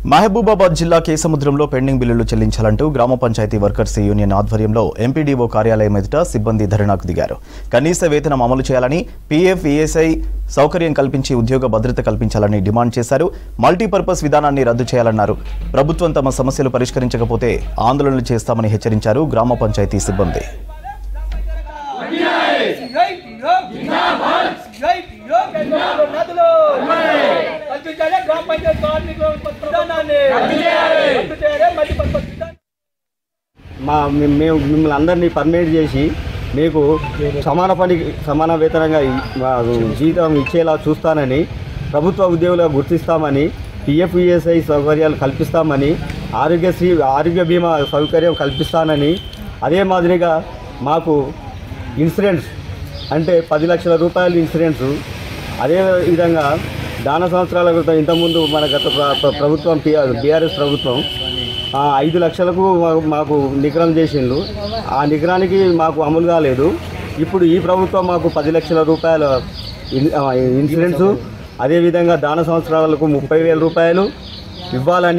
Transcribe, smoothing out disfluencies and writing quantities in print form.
మహబూబాబాద్ జిల్లా కేసముద్రంలో పెండింగ్ బిల్లులు చెల్లించాలంటూ గ్రామ పంచాయతీ వర్కర్స్ యూనియన్ ఆధ్వర్యంలో ఎంపీడీఓ కార్యాలయం ఎదుట సిబ్బంది ధర్నాకు దిగారు. కనీస వేతనం అమలు చేయాలని, పీఎఫ్, ఈఎస్ఐ సౌకర్యం కల్పించి ఉద్యోగ భద్రత కల్పించాలని డిమాండ్ చేశారు. మల్టీపర్పస్ విధానాన్ని రద్దు చేయాలన్నారు. ప్రభుత్వం తమ సమస్యలు పరిష్కరించకపోతే ఆందోళనలు చేస్తామని హెచ్చరించారు గ్రామ పంచాయతీ సిబ్బంది. మేము మిమ్మల్ని అందరినీ పర్మిట్ చేసి మీకు సమాన పనికి సమాన వేతనంగా జీతం ఇచ్చేలా చూస్తానని, ప్రభుత్వ ఉద్యోగులుగా గుర్తిస్తామని, పిఎఫ్, ఈఎస్ఐ సౌకర్యాలు కల్పిస్తామని, ఆరోగ్య బీమా సౌకర్యం కల్పిస్తానని, అదే మాదిరిగా మాకు ఇన్సూరెన్స్ అంటే 10 లక్షల రూపాయల ఇన్సూరెన్స్, అదే విధంగా దాన సంవత్సరాల క్రితం ఇంతకుముందు మన గత ప్రభుత్వం బీఆర్ఎస్ ప్రభుత్వం 5 లక్షలకు మాకు నిగ్రహం చేసిండ్రు. ఆ నిగ్రహానికి మాకు అమలు కాలేదు. ఇప్పుడు ఈ ప్రభుత్వం మాకు 10 లక్షల రూపాయల ఇన్సూరెన్సు, అదేవిధంగా దాన సంవత్సరాలకు 30,000 రూపాయలు ఇవ్వాలని